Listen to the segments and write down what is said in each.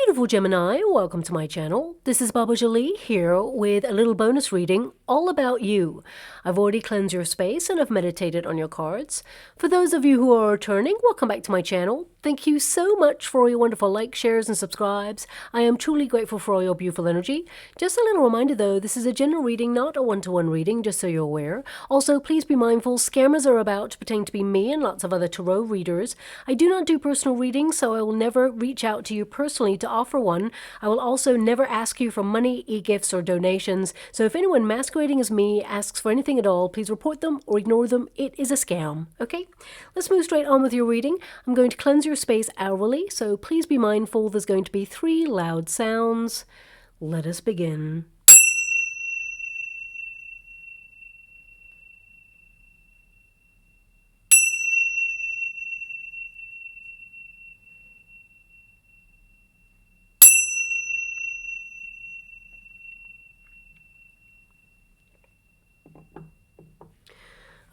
Beautiful Gemini, welcome to my channel. This is Baba Jolie here with a little bonus reading all about you. I've already cleansed your space and I've meditated on your cards. For those of you who are returning, welcome back to my channel. Thank you so much for all your wonderful likes, shares and subscribes. I am truly grateful for all your beautiful energy. Just a little reminder though, this is a general reading, not a one-to-one reading, just so you're aware. Also, please be mindful, scammers are about to pretend to be me and lots of other tarot readers. I do not do personal readings, so I will never reach out to you personally to offer one. I will also never ask you for money, e-gifts or donations. So if anyone masquerading as me asks for anything at all, please report them or ignore them. It is a scam. Okay, let's move straight on with your reading. I'm going to cleanse your space hourly, so please be mindful. There's going to be 3 loud sounds. Let us begin.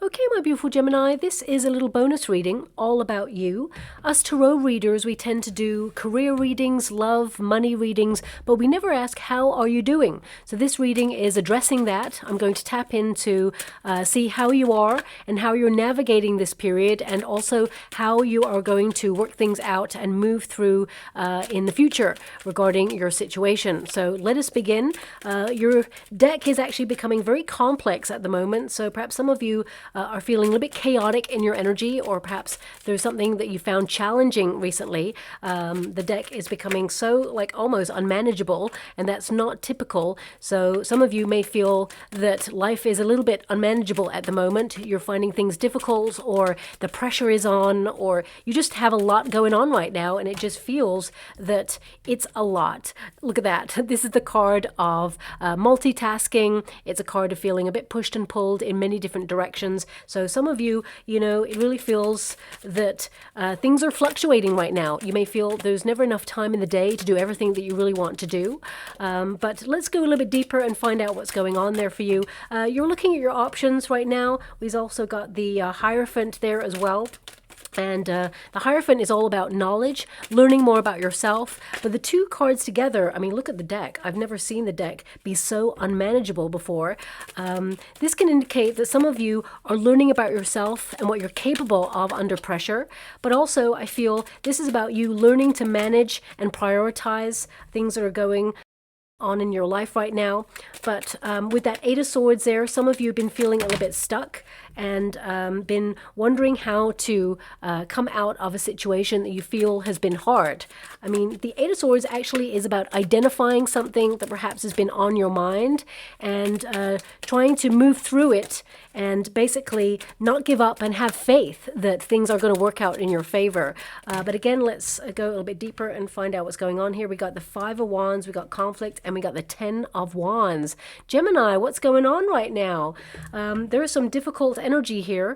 Okay, my beautiful Gemini, this is a little bonus reading all about you. Us tarot readers, we tend to do career readings, love, money readings, but we never ask, how are you doing? So this reading is addressing that. I'm going to tap into see how you are and how you're navigating this period, and also how you are going to work things out and move through in the future regarding your situation. So let us begin. Your deck is actually becoming very complex at the moment, so perhaps some of you are feeling a little bit chaotic in your energy, or perhaps there's something that you found challenging recently. The deck is becoming so like almost unmanageable, and that's not typical. So some of you may feel that life is a little bit unmanageable at the moment. You're finding things difficult, or the pressure is on, or you just have a lot going on right now, and it just feels that it's a lot. Look at that. This is the card of multitasking. It's a card of feeling a bit pushed and pulled in many different directions. So some of you, it really feels that things are fluctuating right now. You may feel there's never enough time in the day to do everything that you really want to do. But let's go a little bit deeper and find out what's going on there for you. You're looking at your options right now. We've also got the Hierophant there as well. And the Hierophant is all about knowledge, learning more about yourself. But the two cards together, I mean, look at the deck. I've never seen the deck be so unmanageable before. This can indicate that some of you are learning about yourself and what you're capable of under pressure. But also, I feel this is about you learning to manage and prioritize things that are going on in your life right now. But with that 8 of Swords there, some of you have been feeling a little bit stuck and been wondering how to come out of a situation that you feel has been hard. I mean, the 8 of Swords actually is about identifying something that perhaps has been on your mind and trying to move through it and basically not give up and have faith that things are going to work out in your favor. But again, let's go a little bit deeper and find out what's going on here. We got the 5 of Wands, we got conflict, and we got the 10 of Wands. Gemini, what's going on right now? There is some difficult energy here.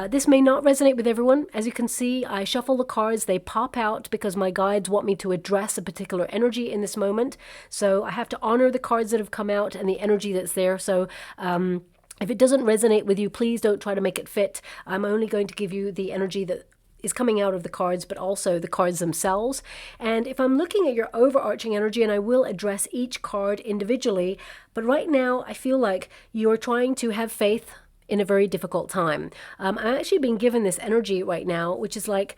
This may not resonate with everyone. As you can see, I shuffle the cards. They pop out because my guides want me to address a particular energy in this moment. So I have to honor the cards that have come out and the energy that's there. So if it doesn't resonate with you, please don't try to make it fit. I'm only going to give you the energy that is coming out of the cards, but also the cards themselves. And if I'm looking at your overarching energy, and I will address each card individually, but right now I feel like you're trying to have faith in a very difficult time. I'm actually being given this energy right now, which is like,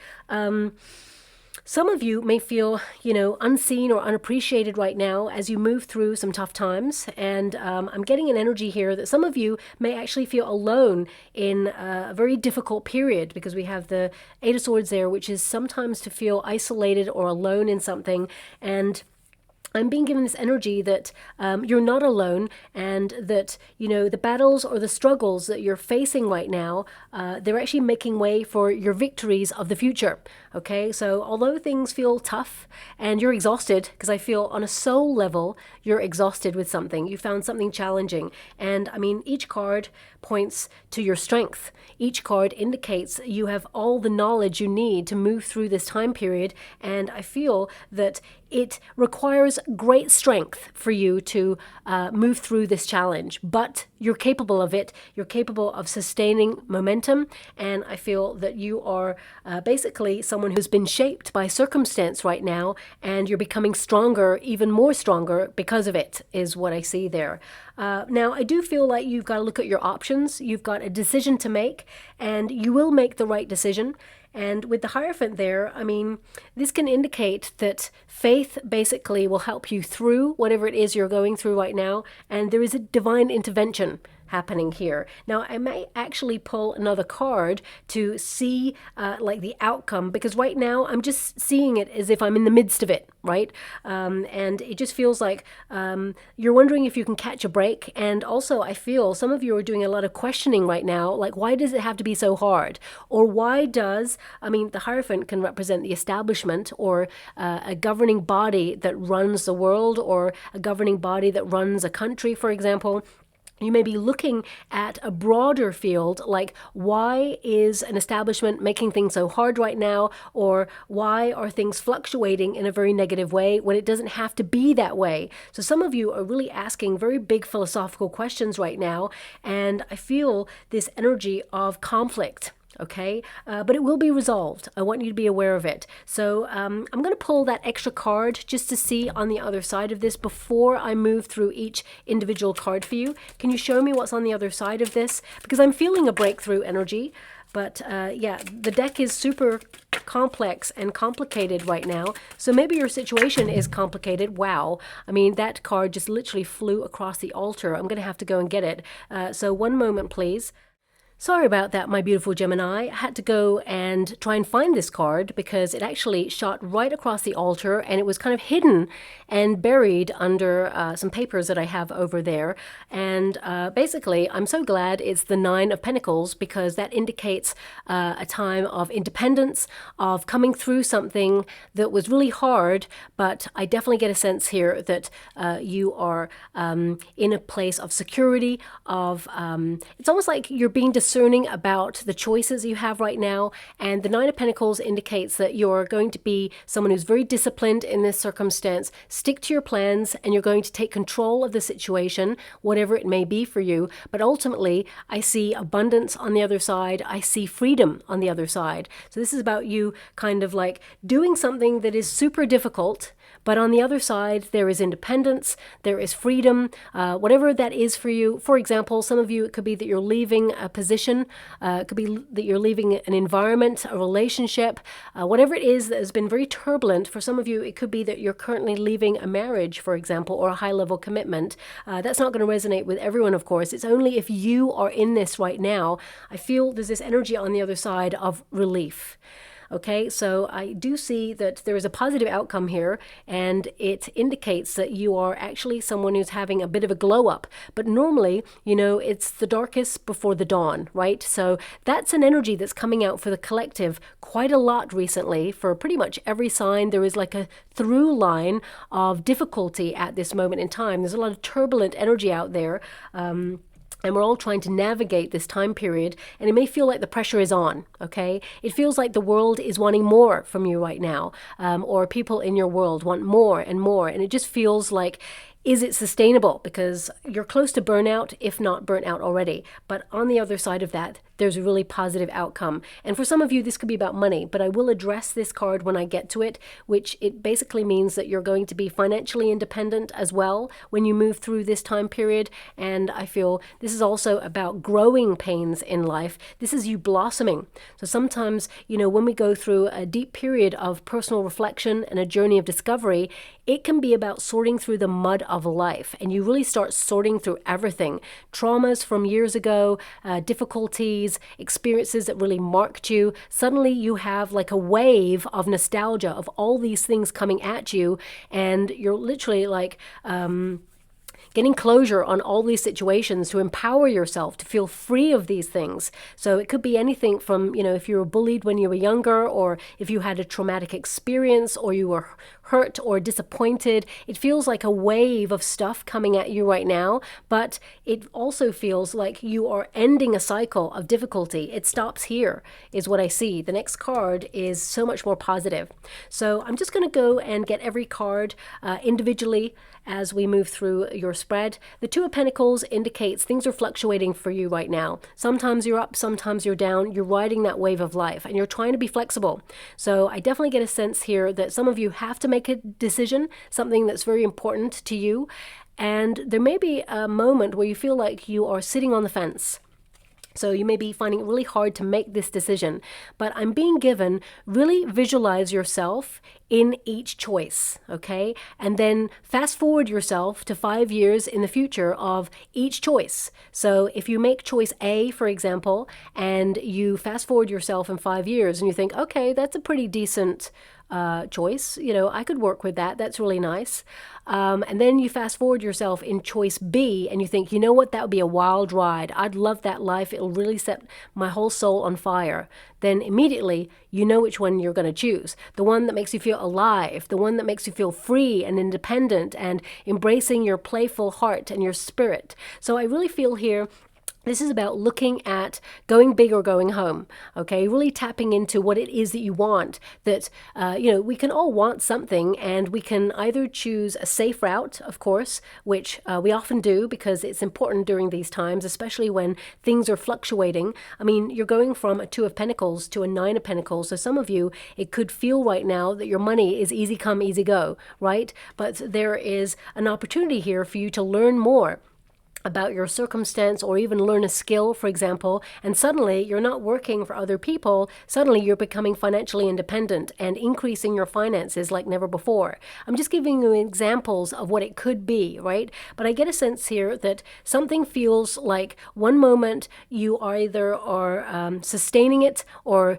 some of you may feel, unseen or unappreciated right now as you move through some tough times. And I'm getting an energy here that some of you may actually feel alone in a very difficult period, because we have the 8 of Swords there, which is sometimes to feel isolated or alone in something. And I'm being given this energy that you're not alone, and that, the battles or the struggles that you're facing right now, they're actually making way for your victories of the future. Okay, so although things feel tough and you're exhausted, because I feel on a soul level, you're exhausted with something. You found something challenging. And I mean, each card points to your strength. Each card indicates you have all the knowledge you need to move through this time period. And I feel that it requires great strength for you to move through this challenge, but you're capable of it. You're capable of sustaining momentum, and I feel that you are basically someone who's been shaped by circumstance right now, and you're becoming stronger, even more stronger because of it, is what I see there. Now, I do feel like you've got to look at your options. You've got a decision to make, and you will make the right decision. And with the Hierophant there, I mean, this can indicate that faith basically will help you through whatever it is you're going through right now. And there is a divine intervention happening here. Now, I may actually pull another card to see like the outcome, because right now I'm just seeing it as if I'm in the midst of it, right? And it just feels like you're wondering if you can catch a break. And also I feel some of you are doing a lot of questioning right now, like, why does it have to be so hard? Or why does, I mean, the Hierophant can represent the establishment, or a governing body that runs the world, or a governing body that runs a country, for example. You may be looking at a broader field, like, why is an establishment making things so hard right now? Or why are things fluctuating in a very negative way when it doesn't have to be that way? So some of you are really asking very big philosophical questions right now, and I feel this energy of conflict. Okay, but it will be resolved. I want you to be aware of it. So I'm going to pull that extra card just to see on the other side of this before I move through each individual card for you. Can you show me what's on the other side of this? Because I'm feeling a breakthrough energy. But yeah, the deck is super complex and complicated right now. So maybe your situation is complicated. Wow. I mean, that card just literally flew across the altar. I'm going to have to go and get it. So one moment, please. Sorry about that, my beautiful Gemini. I had to go and try and find this card because it actually shot right across the altar, and it was kind of hidden and buried under some papers that I have over there. And basically, I'm so glad it's the Nine of Pentacles, because that indicates a time of independence, of coming through something that was really hard. But I definitely get a sense here that you are in a place of security, of it's almost like you're being discerning about the choices you have right now. And the Nine of Pentacles indicates that you're going to be someone who's very disciplined in this circumstance. Stick to your plans, and you're going to take control of the situation, whatever it may be for you. But ultimately, I see abundance on the other side. I see freedom on the other side. So this is about you kind of like doing something that is super difficult, but on the other side, there is independence, there is freedom, whatever that is for you. For example, some of you, it could be that you're leaving a position, it could be that you're leaving an environment, a relationship, whatever it is that has been very turbulent. For some of you, it could be that you're currently leaving a marriage, for example, or a high-level commitment. That's not going to resonate with everyone, of course. It's only if you are in this right now. I feel there's this energy on the other side of relief. Okay, so I do see that there is a positive outcome here, and it indicates that you are actually someone who's having a bit of a glow up. But normally, you know, it's the darkest before the dawn, right? So that's an energy that's coming out for the collective quite a lot recently. For pretty much every sign, there is like a through line of difficulty at this moment in time. There's a lot of turbulent energy out there. And we're all trying to navigate this time period, and it may feel like the pressure is on, okay? It feels like the world is wanting more from you right now, or people in your world want more and more, and it just feels like, is it sustainable? Because you're close to burnout, if not burnt out already. But on the other side of that, there's a really positive outcome. And for some of you, this could be about money, but I will address this card when I get to it, which it basically means that you're going to be financially independent as well when you move through this time period. And I feel this is also about growing pains in life. This is you blossoming. So sometimes, you know, when we go through a deep period of personal reflection and a journey of discovery, it can be about sorting through the mud of life, and you really start sorting through everything. Traumas from years ago, difficulties, experiences that really marked you. Suddenly you have like a wave of nostalgia of all these things coming at you, and you're literally like getting closure on all these situations to empower yourself to feel free of these things. So it could be anything from, if you were bullied when you were younger, or if you had a traumatic experience, or you were hurt or disappointed. It feels like a wave of stuff coming at you right now, but it also feels like you are ending a cycle of difficulty. It stops here, is what I see. The next card is so much more positive. So I'm just going to go and get every card individually as we move through your spread. The Two of Pentacles indicates things are fluctuating for you right now. Sometimes you're up, sometimes you're down. You're riding that wave of life, and you're trying to be flexible. So I definitely get a sense here that some of you have to make a decision, something that's very important to you. And there may be a moment where you feel like you are sitting on the fence. So you may be finding it really hard to make this decision, but I'm being given, really visualize yourself in each choice, okay? And then fast forward yourself to 5 years in the future of each choice. So if you make choice A, for example, and you fast forward yourself in 5 years and you think, okay, that's a pretty decent choice. I could work with that. That's really nice. And then you fast forward yourself in choice B and you think, you know what, that would be a wild ride. I'd love that life. It'll really set my whole soul on fire. Then immediately you know which one you're going to choose. The one that makes you feel alive, the one that makes you feel free and independent and embracing your playful heart and your spirit. So I really feel here, this is about looking at going big or going home, okay? Really tapping into what it is that you want. That, we can all want something, and we can either choose a safe route, of course, which we often do because it's important during these times, especially when things are fluctuating. I mean, you're going from a Two of Pentacles to a Nine of Pentacles. So some of you, it could feel right now that your money is easy come, easy go, right? But there is an opportunity here for you to learn more about your circumstance, or even learn a skill, for example, and suddenly you're not working for other people. Suddenly you're becoming financially independent and increasing your finances like never before. I'm just giving you examples of what it could be, right? But I get a sense here that something feels like one moment you either are sustaining it or,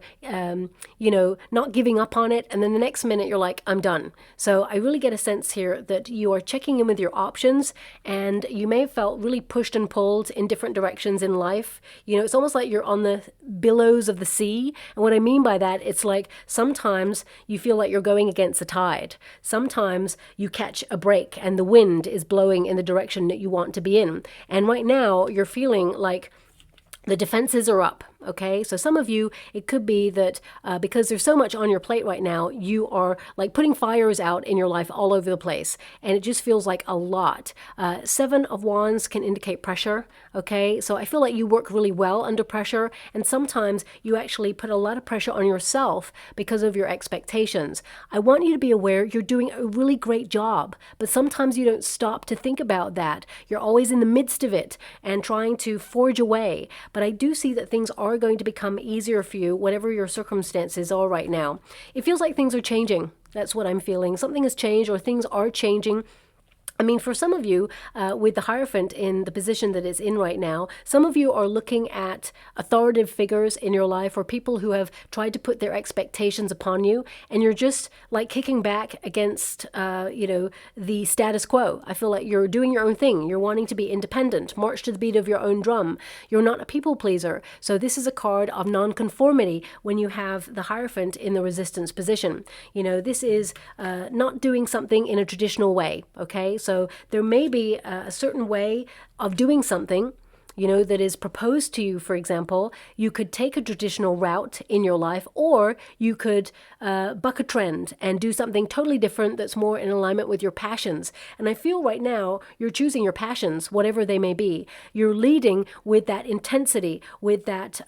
not giving up on it, and then the next minute you're like, I'm done. So I really get a sense here that you are checking in with your options, and you may have felt really pushed and pulled in different directions in life. It's almost like you're on the billows of the sea. And what I mean by that, it's like sometimes you feel like you're going against the tide. Sometimes you catch a break and the wind is blowing in the direction that you want to be in. And right now you're feeling like the defenses are up, okay? So some of you, it could be that because there's so much on your plate right now, you are like putting fires out in your life all over the place, and it just feels like a lot. Seven of Wands can indicate pressure, okay? So I feel like you work really well under pressure, and sometimes you actually put a lot of pressure on yourself because of your expectations. I want you to be aware you're doing a really great job, but sometimes you don't stop to think about that. You're always in the midst of it and trying to forge away. But I do see that things are going to become easier for you, whatever your circumstances are right now. It feels like things are changing. That's what I'm feeling. Something has changed, or things are changing. I mean, for some of you, with the Hierophant in the position that it's in right now, some of you are looking at authoritative figures in your life, or people who have tried to put their expectations upon you, and you're just like kicking back against, the status quo. I feel like you're doing your own thing. You're wanting to be independent, march to the beat of your own drum. You're not a people pleaser. So this is a card of nonconformity when you have the Hierophant in the Resistance position. This is not doing something in a traditional way, okay? So there may be a certain way of doing something, that is proposed to you. For example, you could take a traditional route in your life, or you could buck a trend and do something totally different that's more in alignment with your passions. And I feel right now you're choosing your passions, whatever they may be. You're leading with that intensity, with that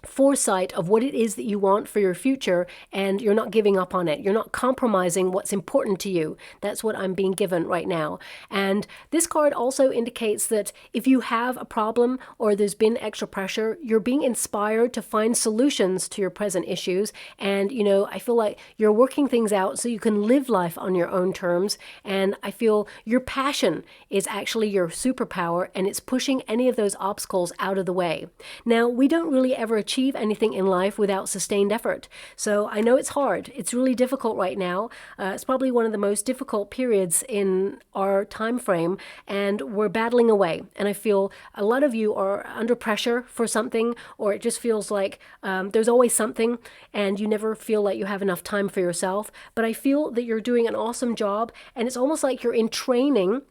foresight of what it is that you want for your future, and you're not giving up on it. You're not compromising what's important to you. That's what I'm being given right now. And this card also indicates that if you have a problem or there's been extra pressure, you're being inspired to find solutions to your present issues. And, I feel like you're working things out so you can live life on your own terms. And I feel your passion is actually your superpower, and it's pushing any of those obstacles out of the way. Now, we don't really ever achieve achieve anything in life without sustained effort. So I know it's hard. It's really difficult right now. It's probably one of the most difficult periods in our time frame, and we're battling away. And I feel a lot of you are under pressure for something, or it just feels like there's always something and you never feel like you have enough time for yourself. But I feel that you're doing an awesome job, and it's almost like you're in training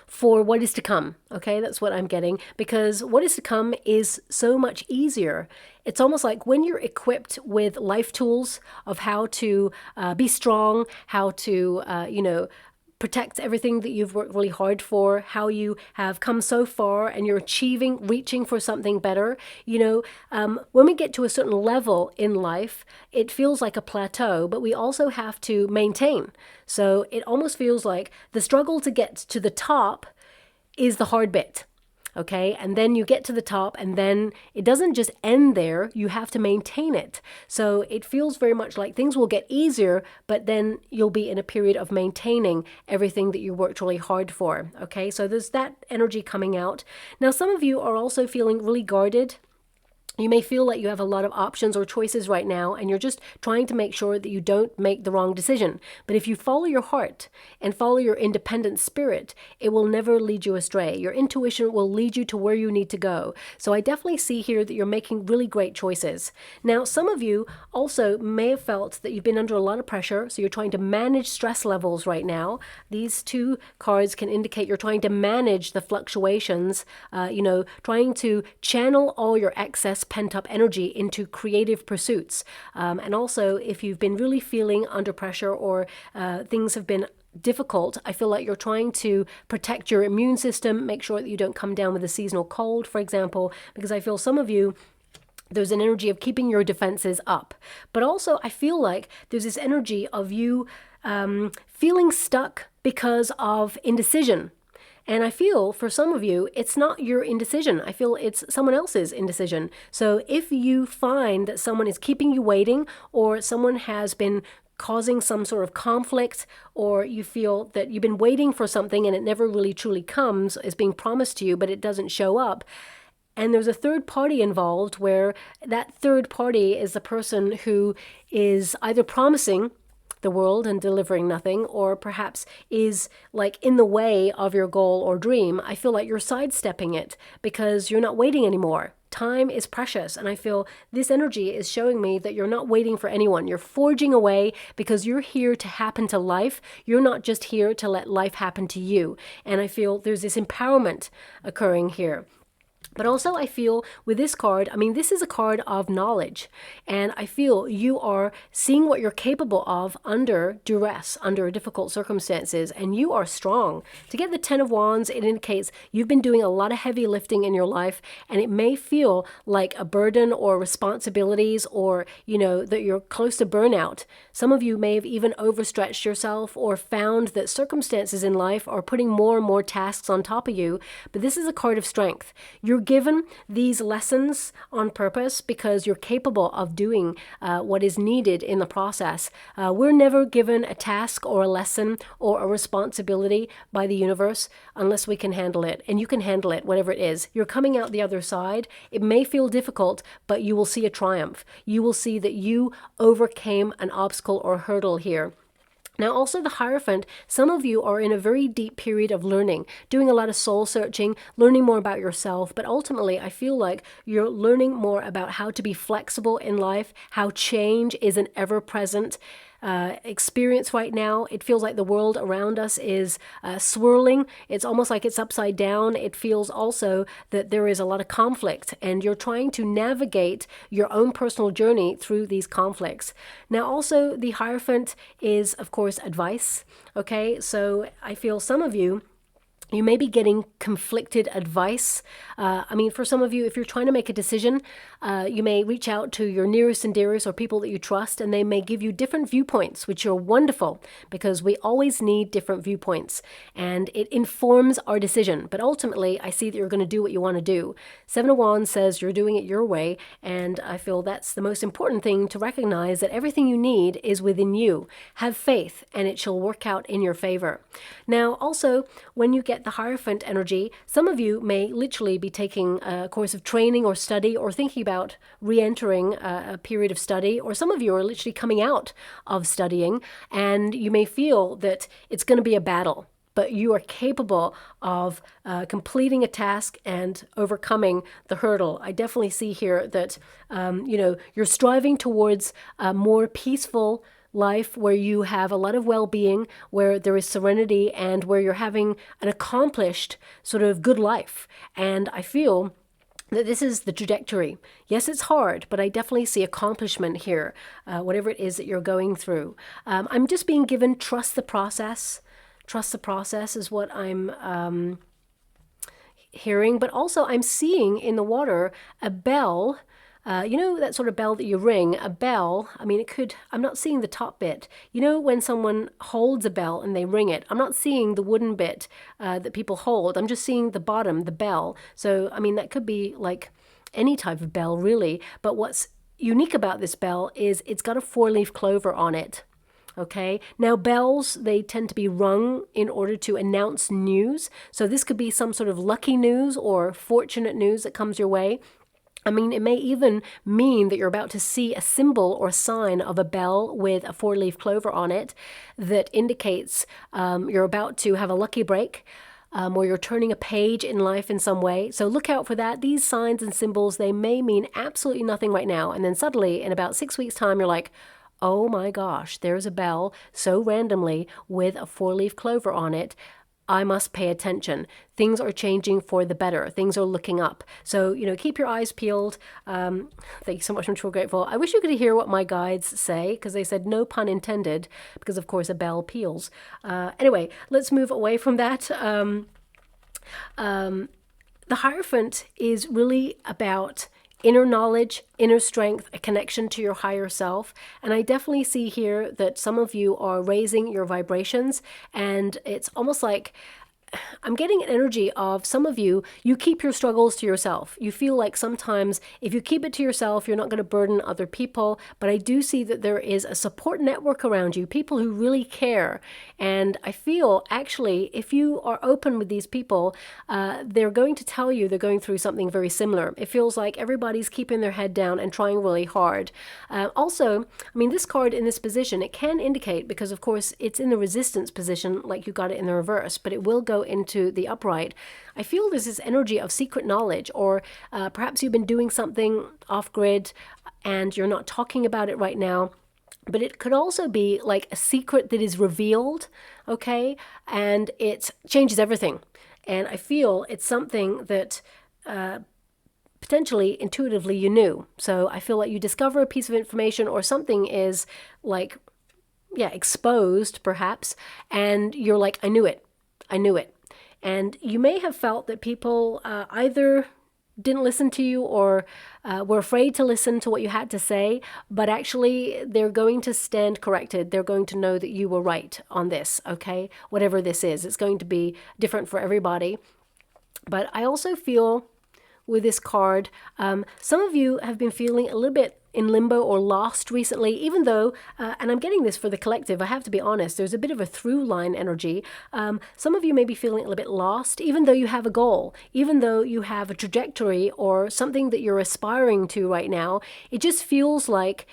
for what is to come. Okay, that's what I'm getting, because what is to come is so much easier. It's almost like when you're equipped with life tools of how to be strong, how to, protect everything that you've worked really hard for, how you have come so far and you're reaching for something better. When we get to a certain level in life, it feels like a plateau, but we also have to maintain. So it almost feels like the struggle to get to the top is the hard bit. Okay, and then you get to the top, and then it doesn't just end there, you have to maintain it. So it feels very much like things will get easier, but then you'll be in a period of maintaining everything that you worked really hard for. Okay, so there's that energy coming out. Now, some of you are also feeling really guarded. You may feel like you have a lot of options or choices right now, and you're just trying to make sure that you don't make the wrong decision. But if you follow your heart and follow your independent spirit, it will never lead you astray. Your intuition will lead you to where you need to go. So I definitely see here that you're making really great choices. Now, some of you also may have felt that you've been under a lot of pressure, so you're trying to manage stress levels right now. These two cards can indicate you're trying to manage the fluctuations, trying to channel all your excess pent-up energy into creative pursuits. And also, if you've been really feeling under pressure or things have been difficult, I feel like you're trying to protect your immune system, make sure that you don't come down with a seasonal cold, for example, because I feel some of you, there's an energy of keeping your defenses up. But also, I feel like there's this energy of you feeling stuck because of indecision. And I feel for some of you, it's not your indecision. I feel it's someone else's indecision. So if you find that someone is keeping you waiting, or someone has been causing some sort of conflict, or you feel that you've been waiting for something and it never really truly comes, is being promised to you, but it doesn't show up, and there's a third party involved, where that third party is the person who is either promising the world and delivering nothing, or perhaps is like in the way of your goal or dream, I feel like you're sidestepping it because you're not waiting anymore. Time is precious, and I feel this energy is showing me that you're not waiting for anyone. You're forging away because you're here to happen to life. You're not just here to let life happen to you. And I feel there's this empowerment occurring here. But also I feel with this card, this is a card of knowledge, and I feel you are seeing what you're capable of under duress, under difficult circumstances, and you are strong. To get the 10 of Wands, it indicates you've been doing a lot of heavy lifting in your life, and it may feel like a burden or responsibilities, or, that you're close to burnout. Some of you may have even overstretched yourself or found that circumstances in life are putting more and more tasks on top of you, but this is a card of strength. You're given these lessons on purpose because you're capable of doing what is needed in the process. We're never given a task or a lesson or a responsibility by the universe unless we can handle it. And you can handle it, whatever it is. You're coming out the other side. It may feel difficult, but you will see a triumph. You will see that you overcame an obstacle or hurdle here. Now, also the Hierophant, some of you are in a very deep period of learning, doing a lot of soul searching, learning more about yourself, but ultimately I feel like you're learning more about how to be flexible in life, how change is an ever-present experience right now. It feels like the world around us is swirling. It's almost like it's upside down. It feels also that there is a lot of conflict, and you're trying to navigate your own personal journey through these conflicts. Now, also the Hierophant is, of course, advice. Okay, so I feel some of you, you may be getting conflicted advice. For some of you, if you're trying to make a decision, you may reach out to your nearest and dearest or people that you trust, and they may give you different viewpoints, which are wonderful because we always need different viewpoints, and it informs our decision. But ultimately, I see that you're going to do what you want to do. 7 of Wands says you're doing it your way, and I feel that's the most important thing to recognize, that everything you need is within you. Have faith, and it shall work out in your favor. Now, also, when you get get the Hierophant energy. Some of you may literally be taking a course of training or study or thinking about re-entering a period of study, or some of you are literally coming out of studying and you may feel that it's going to be a battle, but you are capable of completing a task and overcoming the hurdle. I definitely see here that, you're striving towards a more peaceful life where you have a lot of well-being, where there is serenity, and where you're having an accomplished sort of good life. And I feel that this is the trajectory. Yes, it's hard, but I definitely see accomplishment here, whatever it is that you're going through. I'm just being given trust the process. Trust the process is what I'm hearing, but also I'm seeing in the water a bell. That sort of bell that you ring, a bell. I mean, I'm not seeing the top bit. When someone holds a bell and they ring it, I'm not seeing the wooden bit that people hold. I'm just seeing the bottom, the bell. So, I mean, that could be like any type of bell, really. But what's unique about this bell is it's got a 4-leaf clover on it. Okay. Now, bells, they tend to be rung in order to announce news. So this could be some sort of lucky news or fortunate news that comes your way. I mean, it may even mean that you're about to see a symbol or sign of a bell with a 4-leaf clover on it that indicates you're about to have a lucky break, or you're turning a page in life in some way. So look out for that. These signs and symbols, they may mean absolutely nothing right now. And then suddenly, in about 6 weeks' time, you're like, oh my gosh, there's a bell so randomly with a 4-leaf clover on it. I must pay attention. Things are changing for the better. Things are looking up. So, keep your eyes peeled. Thank you so much. I'm so grateful. I wish you could hear what my guides say, because they said no pun intended, because of course a bell peals. Anyway, let's move away from that. The Hierophant is really about inner knowledge, inner strength, a connection to your higher self. And I definitely see here that some of you are raising your vibrations, and it's almost like I'm getting an energy of some of you keep your struggles to yourself. You feel like sometimes if you keep it to yourself, you're not going to burden other people. But I do see that there is a support network around you, people who really care. And I feel actually, if you are open with these people, they're going to tell you they're going through something very similar. It feels like everybody's keeping their head down and trying really hard. Also, I mean, this card in this position, it can indicate, because of course it's in the resistance position, like you got it in the reverse, but it will go into the upright. I feel there's this energy of secret knowledge, or perhaps you've been doing something off grid and you're not talking about it right now. But it could also be like a secret that is revealed, okay? And it changes everything. And I feel it's something that potentially intuitively you knew. So I feel like you discover a piece of information, or something is like, exposed perhaps, and you're like, I knew it. And you may have felt that people either didn't listen to you or were afraid to listen to what you had to say, but actually they're going to stand corrected. They're going to know that you were right on this, okay? Whatever this is, it's going to be different for everybody. But I also feel with this card, some of you have been feeling a little bit in limbo or lost recently, even though, and I'm getting this for the collective, I have to be honest, there's a bit of a through line energy. Some of you may be feeling a little bit lost, even though you have a goal, even though you have a trajectory or something that you're aspiring to right now. It just feels like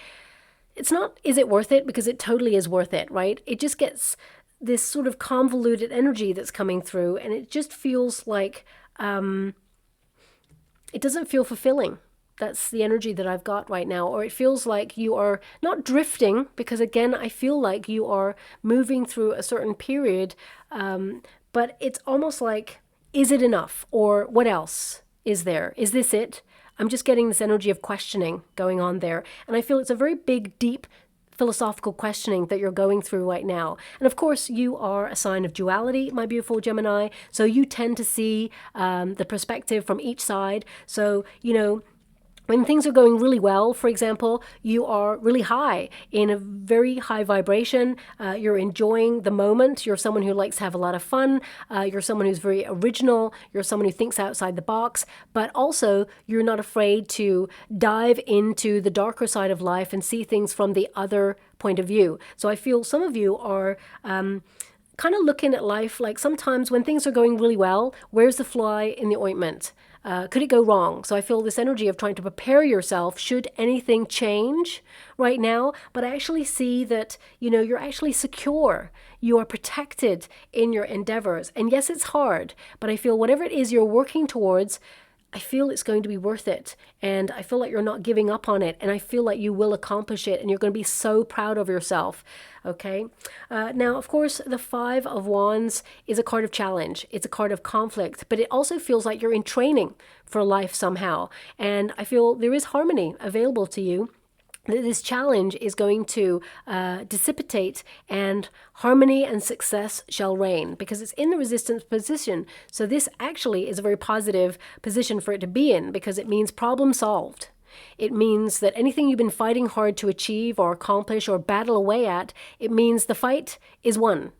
it's not, is it worth it? Because it totally is worth it, right? It just gets this sort of convoluted energy that's coming through, and it just feels like it doesn't feel fulfilling. That's the energy that I've got right now. Or it feels like you are not drifting, because again, I feel like you are moving through a certain period, but it's almost like, is it enough? Or what else is there? Is this it? I'm just getting this energy of questioning going on there. And I feel it's a very big, deep philosophical questioning that you're going through right now. And of course, you are a sign of duality, my beautiful Gemini. So you tend to see the perspective from each side. So, when things are going really well, for example, you are really high, in a very high vibration. You're enjoying the moment. You're someone who likes to have a lot of fun. You're someone who's very original. You're someone who thinks outside the box. But also, you're not afraid to dive into the darker side of life and see things from the other point of view. So I feel some of you are kind of looking at life like sometimes when things are going really well, where's the fly in the ointment? Could it go wrong? So I feel this energy of trying to prepare yourself should anything change right now. But I actually see that, you're actually secure. You are protected in your endeavors. And yes, it's hard, but I feel whatever it is you're working towards, I feel it's going to be worth it. And I feel like you're not giving up on it. And I feel like you will accomplish it. And you're going to be so proud of yourself. Okay. Now, of course, the Five of Wands is a card of challenge. It's a card of conflict. But it also feels like you're in training for life somehow. And I feel there is harmony available to you. This challenge is going to dissipate and harmony and success shall reign because it's in the resistance position. So this actually is a very positive position for it to be in because it means problem solved. It means that anything you've been fighting hard to achieve or accomplish or battle away at, it means the fight is won.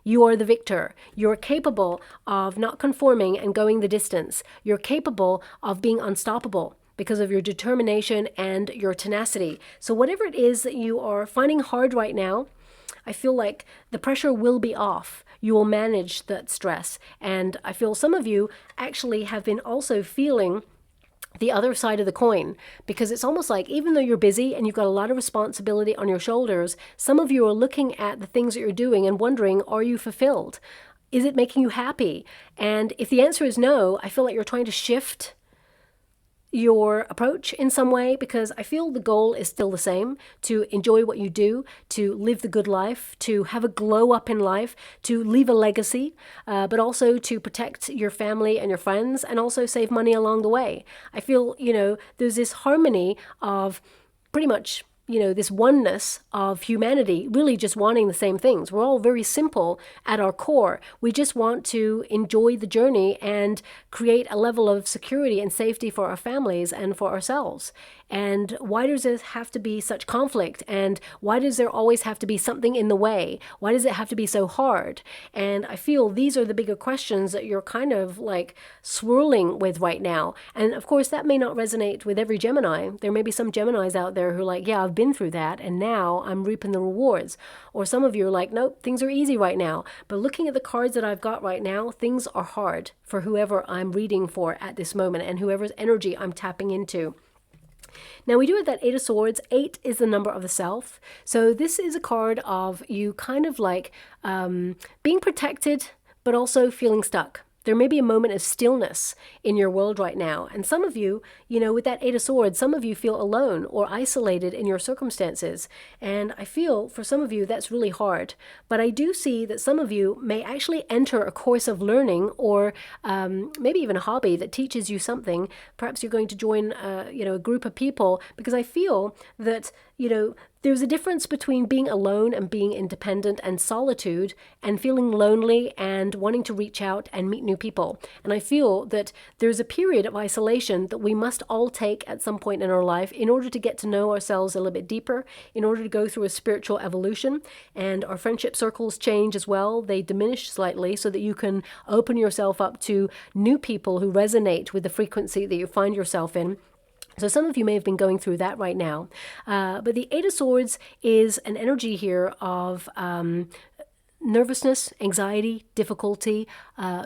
You are the victor. You're capable of not conforming and going the distance. You're capable of being unstoppable because of your determination and your tenacity. So whatever it is that you are finding hard right now, I feel like the pressure will be off. You will manage that stress. And I feel some of you actually have been also feeling the other side of the coin, because it's almost like even though you're busy and you've got a lot of responsibility on your shoulders, some of you are looking at the things that you're doing and wondering, are you fulfilled? Is it making you happy? And if the answer is no, I feel like you're trying to shift your approach in some way, because I feel the goal is still the same: to enjoy what you do, to live the good life, to have a glow up in life, to leave a legacy, but also to protect your family and your friends and also save money along the way. I feel, there's this harmony of pretty much, this oneness of humanity really just wanting the same things. We're all very simple at our core. We just want to enjoy the journey and create a level of security and safety for our families and for ourselves. And why does it have to be such conflict? And why does there always have to be something in the way? Why does it have to be so hard? And I feel these are the bigger questions that you're kind of like swirling with right now. And of course, that may not resonate with every Gemini. There may be some Geminis out there who are like, yeah, I've been through that and now I'm reaping the rewards. Or some of you are like, nope, things are easy right now. But looking at the cards that I've got right now, things are hard for whoever I'm reading for at this moment and whoever's energy I'm tapping into. Now we do have that Eight of Swords. 8 is the number of the self. So this is a card of you kind of like being protected, but also feeling stuck. There may be a moment of stillness in your world right now. And some of you, with that Eight of Swords, some of you feel alone or isolated in your circumstances. And I feel for some of you that's really hard. But I do see that some of you may actually enter a course of learning or maybe even a hobby that teaches you something. Perhaps you're going to join a group of people, because I feel that, there's a difference between being alone and being independent and solitude and feeling lonely and wanting to reach out and meet new people. And I feel that there's a period of isolation that we must all take at some point in our life in order to get to know ourselves a little bit deeper, in order to go through a spiritual evolution. And our friendship circles change as well. They diminish slightly so that you can open yourself up to new people who resonate with the frequency that you find yourself in. So some of you may have been going through that right now. But the Eight of Swords is an energy here of nervousness, anxiety, difficulty.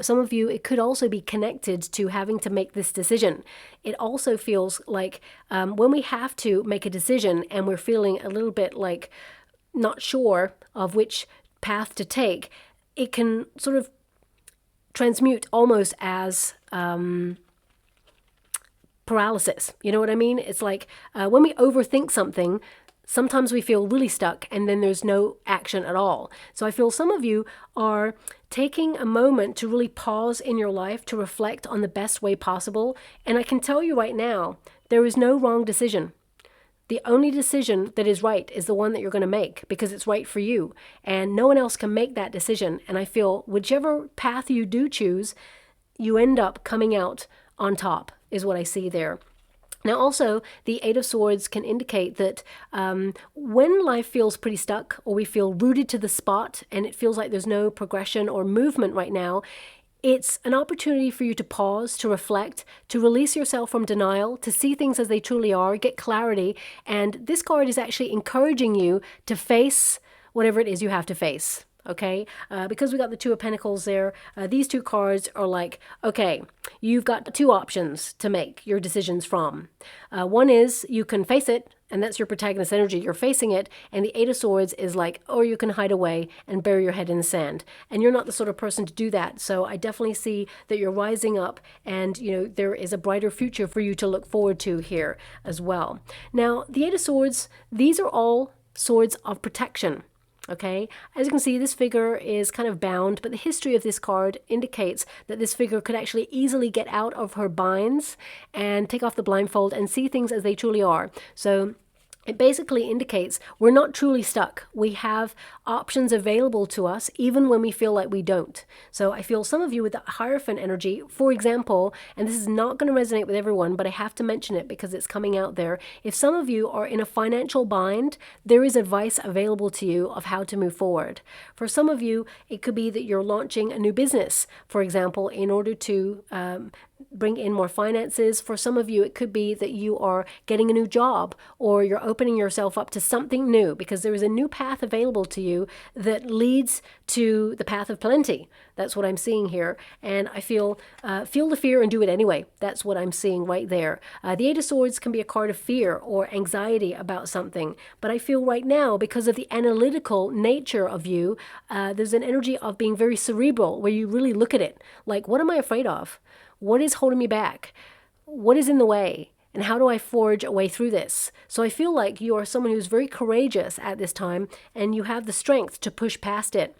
Some of you, it could also be connected to having to make this decision. It also feels like when we have to make a decision and we're feeling a little bit like not sure of which path to take, it can sort of transmute almost as paralysis. You know what I mean? It's like when we overthink something, sometimes we feel really stuck and then there's no action at all. So I feel some of you are taking a moment to really pause in your life to reflect on the best way possible. And I can tell you right now, there is no wrong decision. The only decision that is right is the one that you're going to make because it's right for you. And no one else can make that decision. And I feel whichever path you do choose, you end up coming out on top, is what I see there. Now also, the Eight of Swords can indicate that when life feels pretty stuck or we feel rooted to the spot and it feels like there's no progression or movement right now, it's an opportunity for you to pause, to reflect, to release yourself from denial, to see things as they truly are, get clarity. And this card is actually encouraging you to face whatever it is you have to face. okay? Because we got the Two of Pentacles there, these two cards are like, okay, you've got two options to make your decisions from. One is you can face it, and that's your protagonist energy. You're facing it, and the Eight of Swords is like, or you can hide away and bury your head in the sand. And you're not the sort of person to do that. So I definitely see that you're rising up, and there is a brighter future for you to look forward to here as well. Now, the Eight of Swords, these are all swords of protection. Okay, as you can see, this figure is kind of bound, but the history of this card indicates that this figure could actually easily get out of her binds and take off the blindfold and see things as they truly are. So it basically indicates we're not truly stuck. We have options available to us even when we feel like we don't. So I feel some of you with the Hierophant energy, for example, and this is not going to resonate with everyone, but I have to mention it because it's coming out there. If some of you are in a financial bind, there is advice available to you of how to move forward. For some of you, it could be that you're launching a new business, for example, in order to bring in more finances. For some of you, it could be that you are getting a new job, or you're opening yourself up to something new, because there is a new path available to you that leads to the path of plenty. That's what I'm seeing here. And I feel the fear and do it anyway. That's what I'm seeing right there. The Eight of Swords can be a card of fear or anxiety about something. But I feel right now, because of the analytical nature of you, there's an energy of being very cerebral, where you really look at it like, what am I afraid of? What is holding me back? What is in the way? And how do I forge a way through this? So I feel like you are someone who's very courageous at this time, and you have the strength to push past it.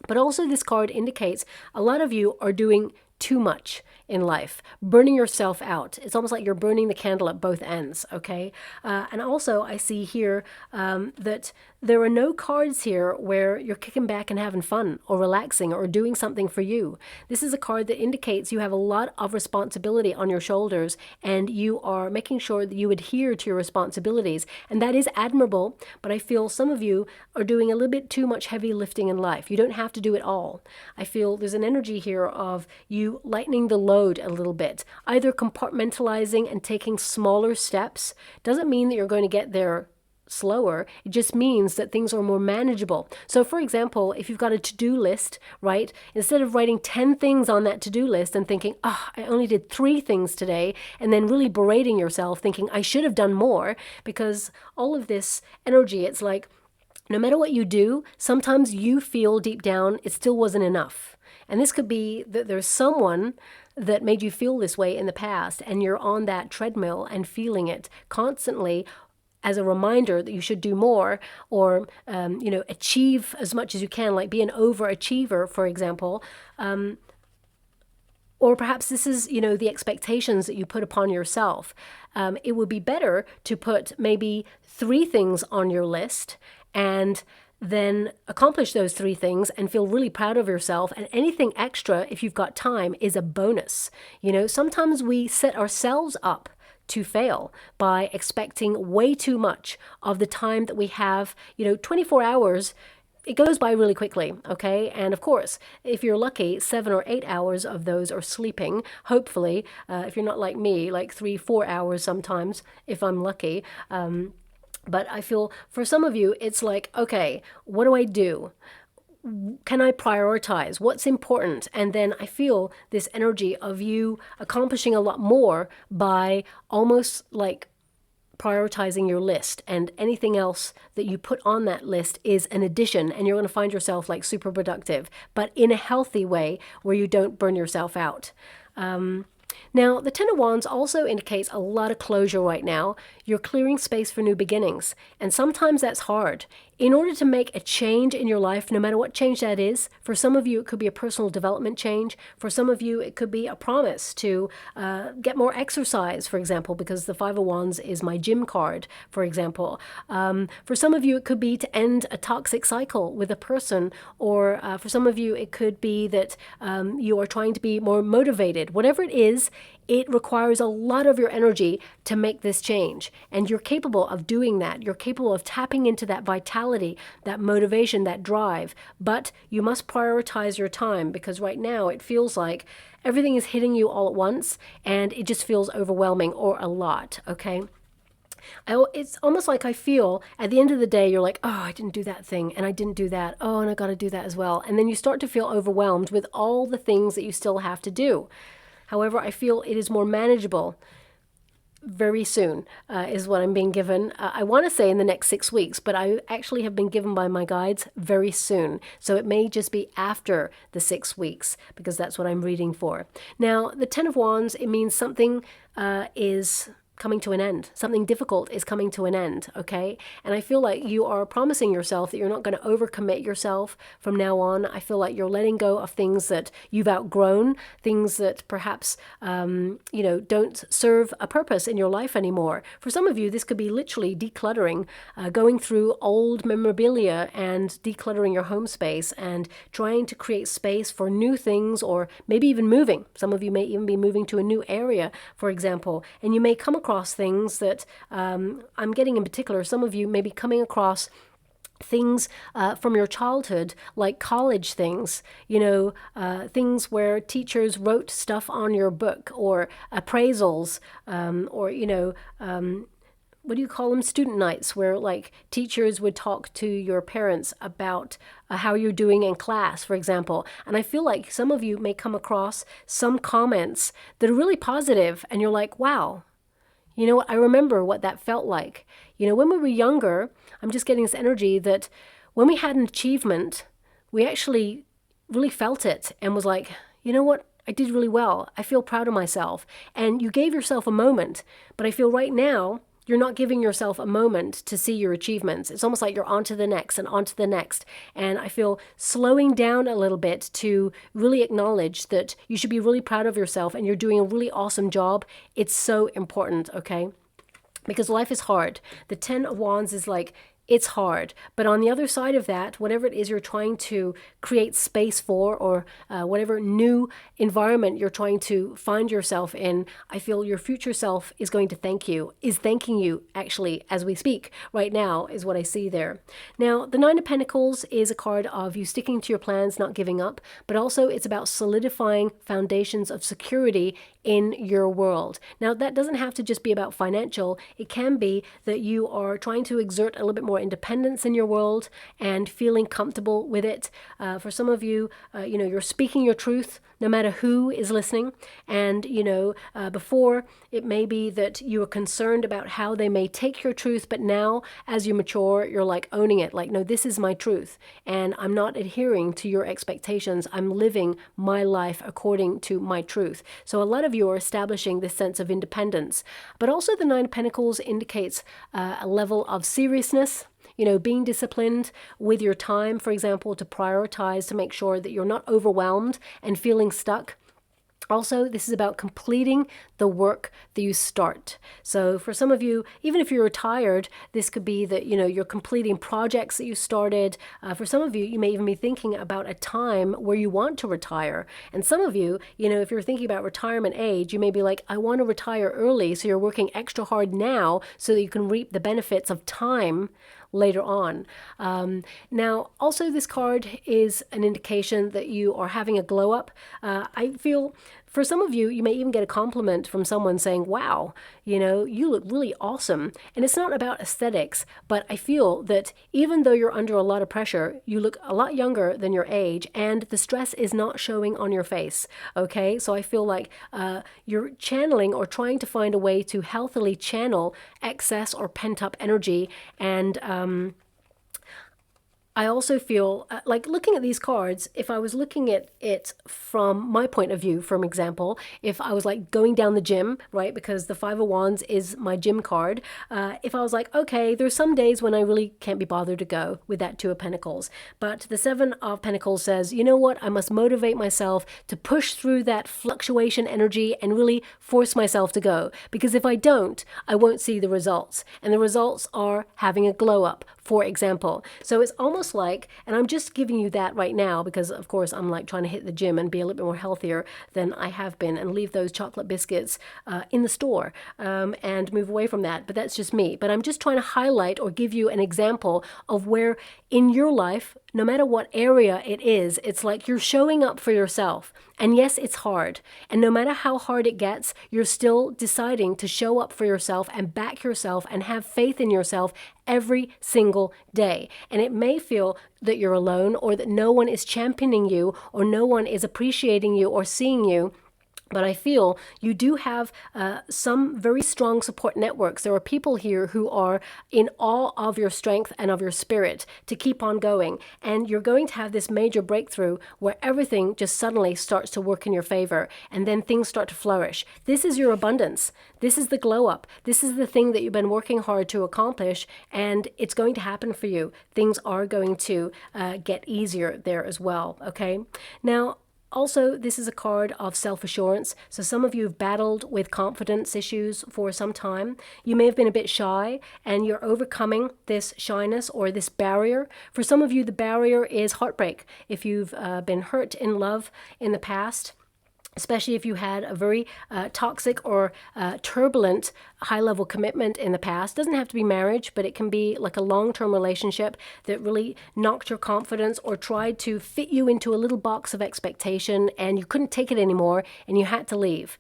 But also this card indicates a lot of you are doing too much in life, burning yourself out. It's almost like you're burning the candle at both ends, okay? And also I see here that there are no cards here where you're kicking back and having fun or relaxing or doing something for you. This is a card that indicates you have a lot of responsibility on your shoulders, and you are making sure that you adhere to your responsibilities. And that is admirable, but I feel some of you are doing a little bit too much heavy lifting in life. You don't have to do it all. I feel there's an energy here of you lightening the load a little bit, either compartmentalizing and taking smaller steps. Doesn't mean that you're going to get there slower. It just means that things are more manageable. So for example, if you've got a to-do list, right, instead of writing 10 things on that to-do list and thinking, I only did 3 things today, and then really berating yourself thinking I should have done more, because all of this energy, it's like no matter what you do, sometimes you feel deep down it still wasn't enough. And this could be that there's someone that made you feel this way in the past, and you're on that treadmill and feeling it constantly as a reminder that you should do more, or, achieve as much as you can, like be an overachiever, for example. Or perhaps this is, the expectations that you put upon yourself. It would be better to put maybe 3 things on your list and then accomplish those 3 things and feel really proud of yourself. And anything extra, if you've got time, is a bonus. Sometimes we set ourselves up to fail by expecting way too much of the time that we have. 24 hours, it goes by really quickly, okay? And of course, if you're lucky, 7 or 8 hours of those are sleeping, hopefully. If you're not like me, like 3-4 hours sometimes, if I'm lucky. But I feel for some of you, it's like, okay, what do I do? Can I prioritize what's important? And then I feel this energy of you accomplishing a lot more by almost like prioritizing your list, and anything else that you put on that list is an addition, and you're going to find yourself like super productive, but in a healthy way where you don't burn yourself out. Now, the Ten of Wands also indicates a lot of closure right now. You're clearing space for new beginnings, and sometimes that's hard. In order to make a change in your life, no matter what change that is, for some of you it could be a personal development change. For some of you it could be a promise to get more exercise, for example, because the Five of Wands is my gym card, for example. For some of you it could be to end a toxic cycle with a person, or for some of you it could be that you are trying to be more motivated. Whatever it is, it requires a lot of your energy to make this change, and you're capable of doing that. You're capable of tapping into that vitality, that motivation, that drive, but you must prioritize your time, because right now it feels like everything is hitting you all at once and it just feels overwhelming, or a lot, okay? It's almost like I feel at the end of the day, you're like, oh, I didn't do that thing and I didn't do that. Oh, and I got to do that as well. And then you start to feel overwhelmed with all the things that you still have to do. However, I feel it is more manageable very soon, is what I'm being given. I want to say in the next 6 weeks, but I actually have been given by my guides very soon. So it may just be after the 6 weeks, because that's what I'm reading for. Now, the Ten of Wands, it means something is coming to an end. Something difficult is coming to an end, okay? And I feel like you are promising yourself that you're not going to overcommit yourself from now on. I feel like you're letting go of things that you've outgrown, things that perhaps, don't serve a purpose in your life anymore. For some of you, this could be literally decluttering, going through old memorabilia and decluttering your home space and trying to create space for new things, or maybe even moving. Some of you may even be moving to a new area, for example, and you may come across things that I'm getting in particular. Some of you may be coming across things from your childhood, like college things, things where teachers wrote stuff on your book, or appraisals, what do you call them? Student nights, where like teachers would talk to your parents about how you're doing in class, for example. And I feel like some of you may come across some comments that are really positive, and you're like, wow. You know what? I remember what that felt like. When we were younger, I'm just getting this energy that when we had an achievement, we actually really felt it and was like, you know what? I did really well. I feel proud of myself. And you gave yourself a moment. But I feel right now, you're not giving yourself a moment to see your achievements. It's almost like you're on to the next and on to the next. And I feel slowing down a little bit to really acknowledge that you should be really proud of yourself and you're doing a really awesome job. It's so important, okay? Because life is hard. The Ten of Wands is like, it's hard. But on the other side of that, whatever it is you're trying to create space for, or whatever new environment you're trying to find yourself in, I feel your future self is going to is thanking you actually as we speak right now, is what I see there. Now, the Nine of Pentacles is a card of you sticking to your plans, not giving up, but also it's about solidifying foundations of security in your world. Now, that doesn't have to just be about financial. It can be that you are trying to exert a little bit more independence in your world and feeling comfortable with it. For some of you, you're speaking your truth no matter who is listening. And, before it may be that you are concerned about how they may take your truth, but now as you mature, you're like owning it. Like, no, this is my truth and I'm not adhering to your expectations. I'm living my life according to my truth. So a lot of you are establishing this sense of independence. But also the Nine of Pentacles indicates a level of seriousness, being disciplined with your time, for example, to prioritize, to make sure that you're not overwhelmed and feeling stuck. Also, this is about completing the work that you start. So for some of you, even if you're retired, this could be that, you're completing projects that you started. For some of you, you may even be thinking about a time where you want to retire. And some of you, if you're thinking about retirement age, you may be like, I want to retire early. So you're working extra hard now so that you can reap the benefits of time later on. Now, also this card is an indication that you are having a glow up. I feel for some of you, you may even get a compliment from someone saying, wow, you look really awesome. And it's not about aesthetics, but I feel that even though you're under a lot of pressure, you look a lot younger than your age, and the stress is not showing on your face, okay? So I feel like you're channeling or trying to find a way to healthily channel excess or pent-up energy. And I also feel like looking at these cards, if I was looking at it from my point of view, for example, if I was like going down the gym, right, because the Five of Wands is my gym card, if I was like, okay, there's some days when I really can't be bothered to go with that Two of Pentacles, but the Seven of Pentacles says, you know what, I must motivate myself to push through that fluctuation energy and really force myself to go, because if I don't, I won't see the results, and the results are having a glow up, for example. So it's almost like, and I'm just giving you that right now because of course I'm like trying to hit the gym and be a little bit more healthier than I have been and leave those chocolate biscuits in the store and move away from that. But that's just me. But I'm just trying to highlight or give you an example of where in your life, no matter what area it is, it's like you're showing up for yourself. And yes, it's hard. And no matter how hard it gets, you're still deciding to show up for yourself and back yourself and have faith in yourself every single day. And it may feel that you're alone, or that no one is championing you, or no one is appreciating you or seeing you. But I feel you do have some very strong support networks. There are people here who are in awe of your strength and of your spirit to keep on going. And you're going to have this major breakthrough where everything just suddenly starts to work in your favor. And then things start to flourish. This is your abundance. This is the glow up. This is the thing that you've been working hard to accomplish. And it's going to happen for you. Things are going to get easier there as well. Okay. Now, also, this is a card of self-assurance. So some of you have battled with confidence issues for some time. You may have been a bit shy, and you're overcoming this shyness or this barrier. For some of you, the barrier is heartbreak. If you've been hurt in love in the past, especially if you had a very toxic or turbulent high-level commitment in the past. Doesn't have to be marriage, but it can be like a long-term relationship that really knocked your confidence or tried to fit you into a little box of expectation, and you couldn't take it anymore and you had to leave.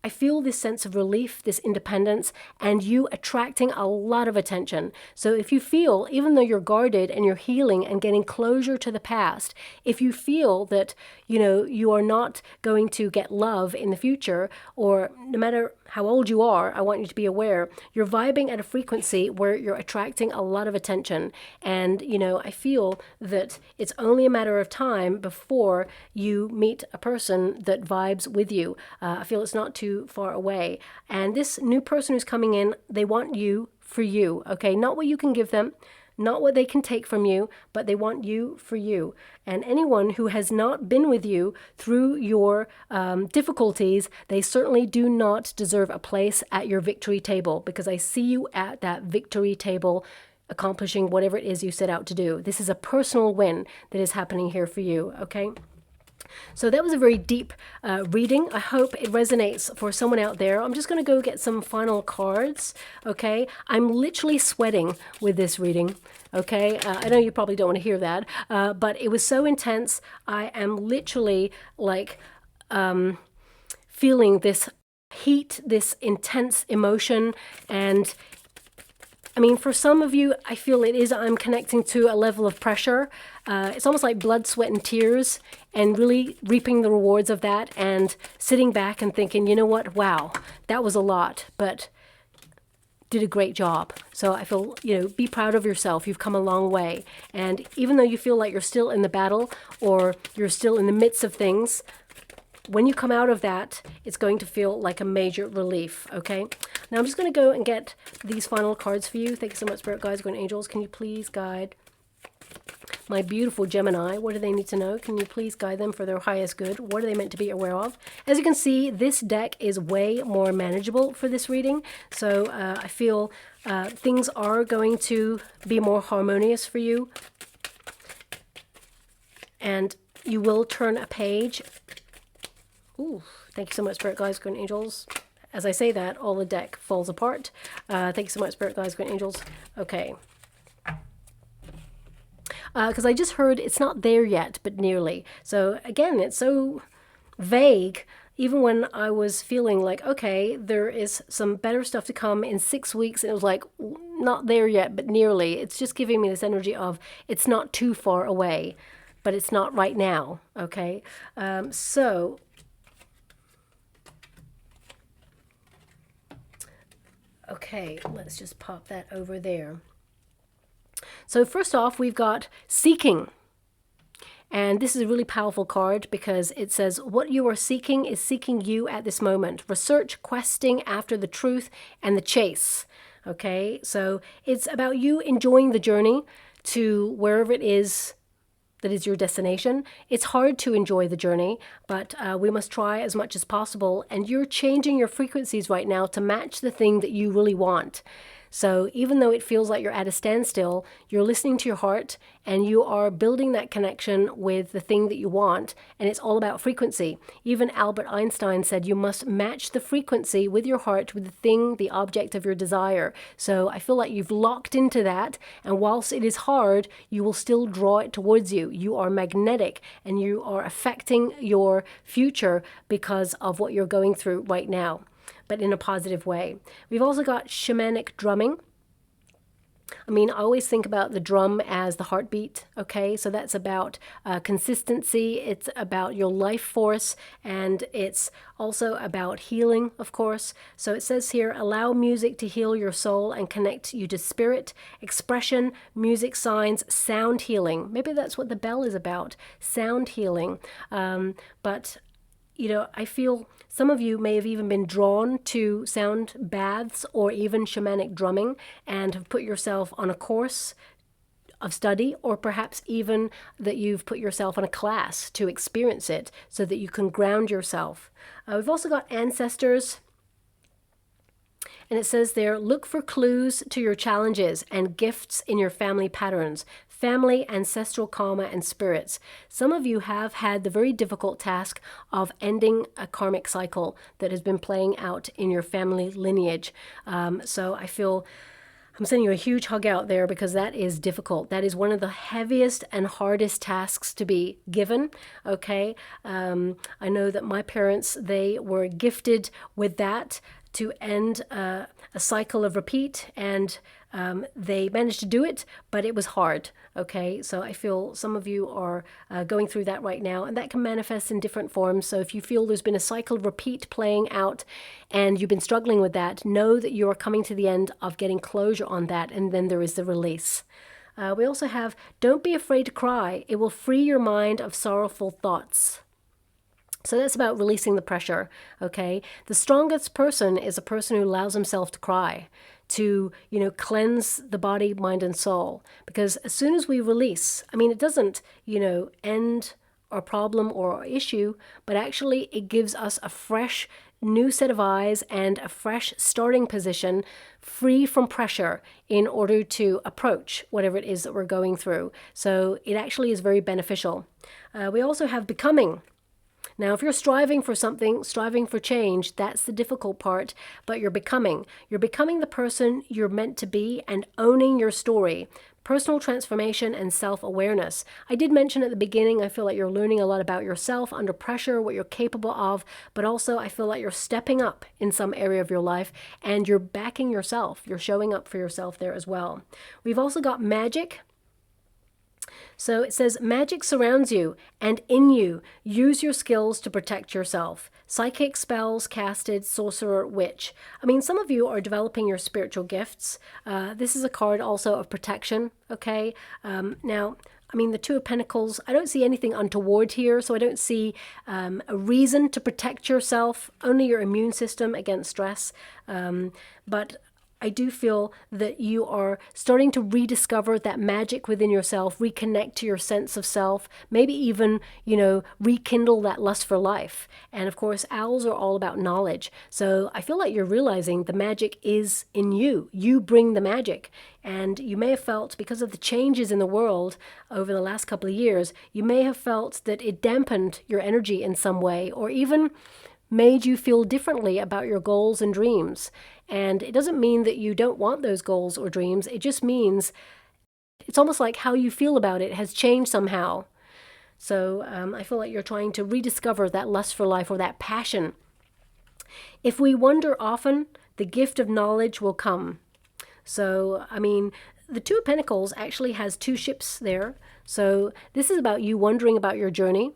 I feel this sense of relief, this independence, and you attracting a lot of attention. So if you feel, even though you're guarded and you're healing and getting closure to the past, if you feel that, you are not going to get love in the future, or no matter how old you are, I want you to be aware, you're vibing at a frequency where you're attracting a lot of attention. And, I feel that it's only a matter of time before you meet a person that vibes with you. I feel it's not too far away. And this new person who's coming in, they want you for you, okay? Not what you can give them, not what they can take from you, but they want you for you. And anyone who has not been with you through your difficulties, they certainly do not deserve a place at your victory table, because I see you at that victory table accomplishing whatever it is you set out to do. This is a personal win that is happening here for you, okay? So that was a very deep reading. I hope it resonates for someone out there. I'm just going to go get some final cards, okay? I'm literally sweating with this reading, okay? I know you probably don't want to hear that, but it was so intense. I am literally like feeling this heat, this intense emotion, and I mean, for some of you, I feel I'm connecting to a level of pressure. It's almost like blood, sweat, and tears, and really reaping the rewards of that, and sitting back and thinking, you know what, wow, that was a lot, but did a great job. So I feel, be proud of yourself. You've come a long way. And even though you feel like you're still in the battle, or you're still in the midst of things, when you come out of that, it's going to feel like a major relief, okay? Now I'm just going to go and get these final cards for you. Thank you so much, Spirit Guides, Guardian Angels. Can you please guide my beautiful Gemini? What do they need to know? Can you please guide them for their highest good? What are they meant to be aware of? As you can see, this deck is way more manageable for this reading. So I feel things are going to be more harmonious for you. And you will turn a page. Ooh, thank you so much, Spirit Guides, Guardian Angels. As I say that, all the deck falls apart. Thank you so much, Spirit Guides, Guardian Angels. Okay. Because I just heard it's not there yet, but nearly. So again, it's so vague. Even when I was feeling like, okay, there is some better stuff to come in 6 weeks, and it was like, not there yet, but nearly. It's just giving me this energy of it's not too far away, but it's not right now, okay? Okay, let's just pop that over there. So first off, we've got seeking. And this is a really powerful card because it says what you are seeking is seeking you at this moment. Research, questing after the truth, and the chase. Okay, so it's about you enjoying the journey to wherever it is that is your destination. It's hard to enjoy the journey, but we must try as much as possible. And you're changing your frequencies right now to match the thing that you really want. So even though it feels like you're at a standstill, you're listening to your heart and you are building that connection with the thing that you want. And it's all about frequency. Even Albert Einstein said you must match the frequency with your heart with the thing, the object of your desire. So I feel like you've locked into that. And whilst it is hard, you will still draw it towards you. You are magnetic and you are affecting your future because of what you're going through right now, but in a positive way. We've also got shamanic drumming. I mean, I always think about the drum as the heartbeat, okay? So that's about consistency, it's about your life force, and it's also about healing, of course. So it says here, allow music to heal your soul and connect you to spirit, expression, music, signs, sound healing. Maybe that's what the bell is about, sound healing. But you know, I feel some of you may have even been drawn to sound baths or even shamanic drumming and have put yourself on a course of study, or perhaps even that you've put yourself on a class to experience it so that you can ground yourself. We've also got ancestors. And it says there, look for clues to your challenges and gifts in your family patterns, family, ancestral karma, and spirits. Some of you have had the very difficult task of ending a karmic cycle that has been playing out in your family lineage. So I feel I'm sending you a huge hug out there because that is difficult. That is one of the heaviest and hardest tasks to be given, okay? I know that my parents, they were gifted with that to end a cycle of repeat, and they managed to do it, but it was hard, okay? So I feel some of you are going through that right now, and that can manifest in different forms. So if you feel there's been a cycle of repeat playing out and you've been struggling with that, know that you're coming to the end of getting closure on that, and then there is the release. We also have, don't be afraid to cry. It will free your mind of sorrowful thoughts. So that's about releasing the pressure, okay? The strongest person is a person who allows himself to cry, to, you know, cleanse the body, mind, and soul. Because as soon as we release, I mean, it doesn't, you know, end our problem or our issue, but actually it gives us a fresh new set of eyes and a fresh starting position, free from pressure in order to approach whatever it is that we're going through. So it actually is very beneficial. We also have becoming. Now, if you're striving for something, striving for change, that's the difficult part, but you're becoming. You're becoming the person you're meant to be and owning your story. Personal transformation and self-awareness. I did mention at the beginning, I feel like you're learning a lot about yourself under pressure, what you're capable of, but also I feel like you're stepping up in some area of your life and you're backing yourself. You're showing up for yourself there as well. We've also got magic. So it says, magic surrounds you and in you. Use your skills to protect yourself. Psychic, spells, casted, sorcerer, witch. I mean, some of you are developing your spiritual gifts. This is a card also of protection, okay? Now, I mean, the Two of Pentacles, I don't see anything untoward here, so I don't see a reason to protect yourself, only your immune system against stress. But I do feel that you are starting to rediscover that magic within yourself, reconnect to your sense of self, maybe even, you know, rekindle that lust for life. And of course, owls are all about knowledge. So I feel like you're realizing the magic is in you. You bring the magic. And you may have felt, because of the changes in the world over the last couple of years, you may have felt that it dampened your energy in some way, or even made you feel differently about your goals and dreams. And it doesn't mean that you don't want those goals or dreams. It just means it's almost like how you feel about it has changed somehow. So I feel like you're trying to rediscover that lust for life or that passion. If we wonder often, the gift of knowledge will come. So, I mean, the Two of Pentacles actually has two ships there. So this is about you wondering about your journey.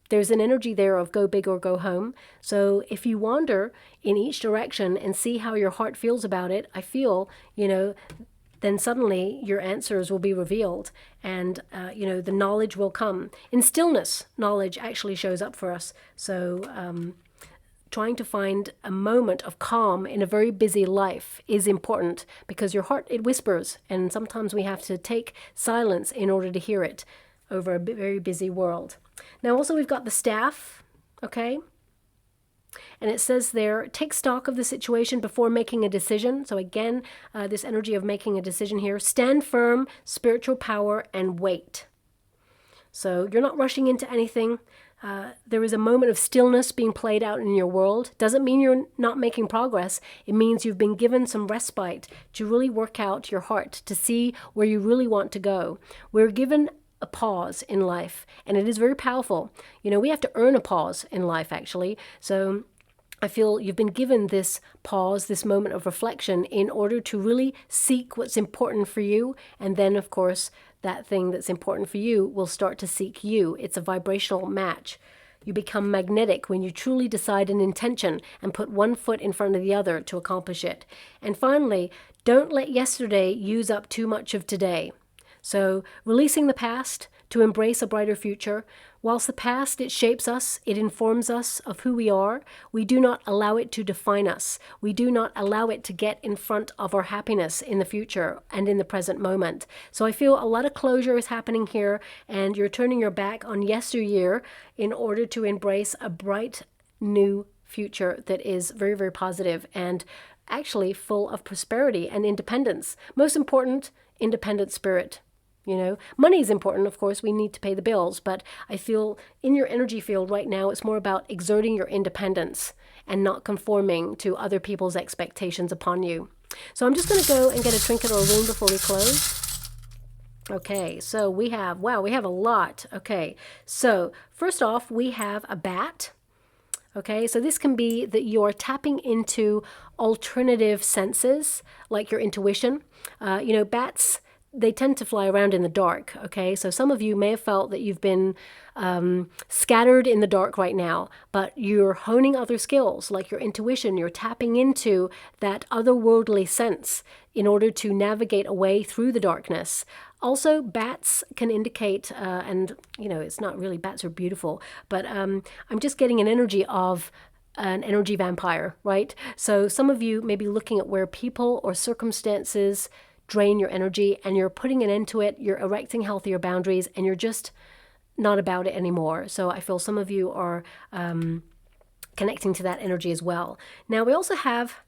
There's an energy there of go big or go home. So if you wander in each direction and see how your heart feels about it, I feel, you know, then suddenly your answers will be revealed and, you know, the knowledge will come. In stillness, knowledge actually shows up for us. So trying to find a moment of calm in a very busy life is important because your heart, it whispers, and sometimes we have to take silence in order to hear it over a very busy world. Now also we've got the staff, okay? And it says there, take stock of the situation before making a decision. So again, this energy of making a decision here. Stand firm, spiritual power, and wait. So you're not rushing into anything. There is a moment of stillness being played out in your world. Doesn't mean you're not making progress. It means you've been given some respite to really work out your heart, to see where you really want to go. We're given a pause in life, and it is very powerful. You know, we have to earn a pause in life, actually. So I feel you've been given this pause, this moment of reflection, in order to really seek what's important for you. And then, of course, that thing that's important for you will start to seek you. It's a vibrational match. You become magnetic when you truly decide an intention and put one foot in front of the other to accomplish it. And finally, don't let yesterday use up too much of today. So releasing the past to embrace a brighter future. Whilst the past, it shapes us, it informs us of who we are, we do not allow it to define us. We do not allow it to get in front of our happiness in the future and in the present moment. So I feel a lot of closure is happening here, and you're turning your back on yesteryear in order to embrace a bright new future that is very, very positive and actually full of prosperity and independence. Most important, independent spirit. You know, money is important, of course, we need to pay the bills, but I feel in your energy field right now, it's more about exerting your independence and not conforming to other people's expectations upon you. So I'm just going to go and get a trinket or a rune before we close. Okay, so we have, wow, we have a lot. Okay, so first off, we have a bat. Okay, so this can be that you're tapping into alternative senses, like your intuition. You know, bats, they tend to fly around in the dark, okay? So some of you may have felt that you've been scattered in the dark right now, but you're honing other skills like your intuition. You're tapping into that otherworldly sense in order to navigate a way through the darkness. Also, bats can indicate, and you know, it's not really, bats are beautiful, but I'm just getting an energy of an energy vampire, right? So some of you may be looking at where people or circumstances drain your energy and you're putting an end to it, you're erecting healthier boundaries, and you're just not about it anymore. So I feel some of you are connecting to that energy as well. Now we also have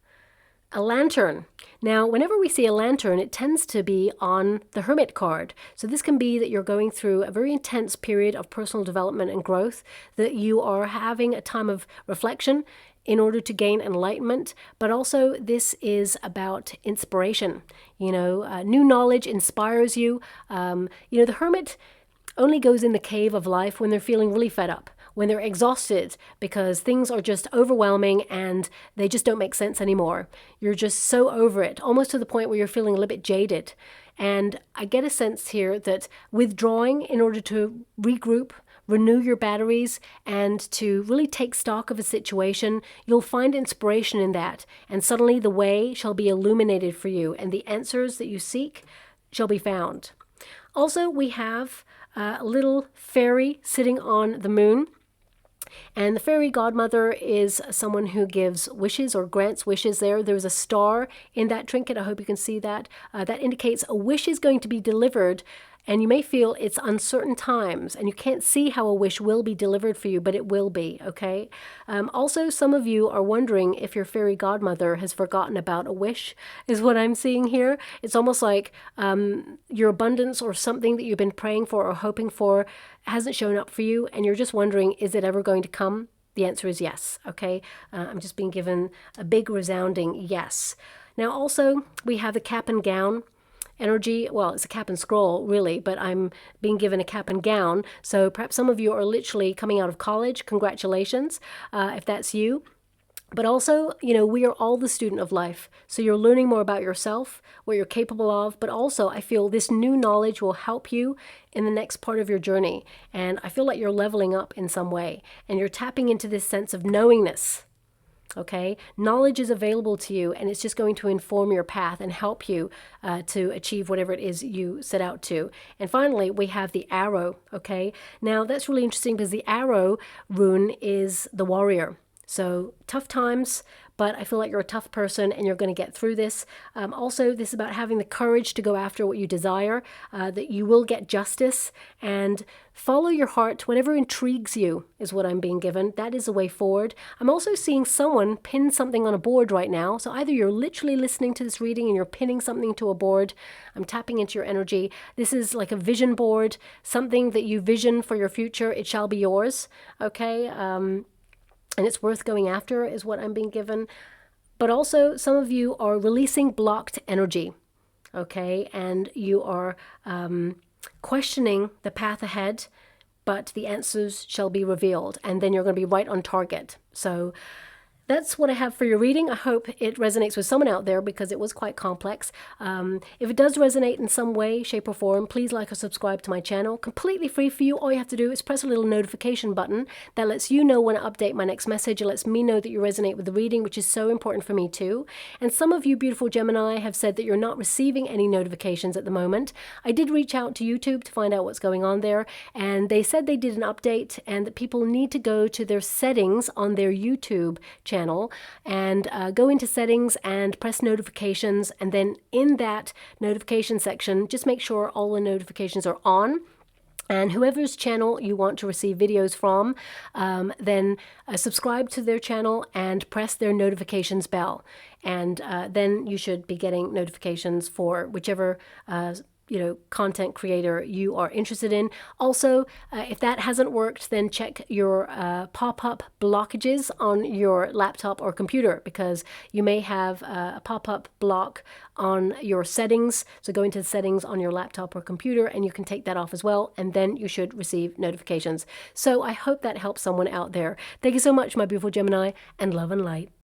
a lantern. Now, whenever we see a lantern, it tends to be on the Hermit card. So this can be that you're going through a very intense period of personal development and growth, that you are having a time of reflection in order to gain enlightenment, but also this is about inspiration. You know, new knowledge inspires you. You know, the hermit only goes in the cave of life when they're feeling really fed up, when they're exhausted because things are just overwhelming and they just don't make sense anymore. You're just so over it, almost to the point where you're feeling a little bit jaded. And I get a sense here that withdrawing in order to regroup, renew your batteries, and to really take stock of a situation, you'll find inspiration in that. And suddenly the way shall be illuminated for you, and the answers that you seek shall be found. Also, we have a little fairy sitting on the moon. And the fairy godmother is someone who gives wishes or grants wishes there. There's a star in that trinket. I hope you can see that. That indicates a wish is going to be delivered. And you may feel it's uncertain times and you can't see how a wish will be delivered for you, but it will be, okay? Also, some of you are wondering if your fairy godmother has forgotten about a wish, is what I'm seeing here. It's almost like your abundance or something that you've been praying for or hoping for hasn't shown up for you, and you're just wondering, is it ever going to come? The answer is yes, okay? I'm just being given a big resounding yes. Now, also, we have the cap and gown energy. Well, it's a cap and scroll, really, but I'm being given a cap and gown. So perhaps some of you are literally coming out of college. Congratulations, if that's you. But also, you know, we are all the student of life. So you're learning more about yourself, what you're capable of. But also, I feel this new knowledge will help you in the next part of your journey. And I feel like you're leveling up in some way. And you're tapping into this sense of knowingness. Okay, knowledge is available to you, and it's just going to inform your path and help you to achieve whatever it is you set out to. And finally, we have the arrow. Okay, now that's really interesting because the arrow rune is the warrior. So tough times, but I feel like you're a tough person and you're going to get through this. Also, this is about having the courage to go after what you desire, that you will get justice, and follow your heart. Whatever intrigues you is what I'm being given. That is the way forward. I'm also seeing someone pin something on a board right now. So either you're literally listening to this reading and you're pinning something to a board. I'm tapping into your energy. This is like a vision board, something that you vision for your future. It shall be yours. Okay. And it's worth going after is what I'm being given. But also some of you are releasing blocked energy. Okay. And you are questioning the path ahead, but the answers shall be revealed, and then you're going to be right on target. So that's what I have for your reading. I hope it resonates with someone out there because it was quite complex. If it does resonate in some way, shape or form, please like or subscribe to my channel. Completely free for you. All you have to do is press a little notification button that lets you know when I update my next message. It lets me know that you resonate with the reading, which is so important for me too. And some of you beautiful Gemini have said that you're not receiving any notifications at the moment. I did reach out to YouTube to find out what's going on there, and they said they did an update and that people need to go to their settings on their YouTube channel and go into settings and press notifications, and then in that notification section just make sure all the notifications are on, and whoever's channel you want to receive videos from, then subscribe to their channel and press their notifications bell, and then you should be getting notifications for whichever content creator you are interested in. Also, if that hasn't worked, then check your pop-up blockages on your laptop or computer, because you may have a pop-up block on your settings. So go into the settings on your laptop or computer and you can take that off as well, and then you should receive notifications. So I hope that helps someone out there. Thank you so much, my beautiful Gemini, and love and light.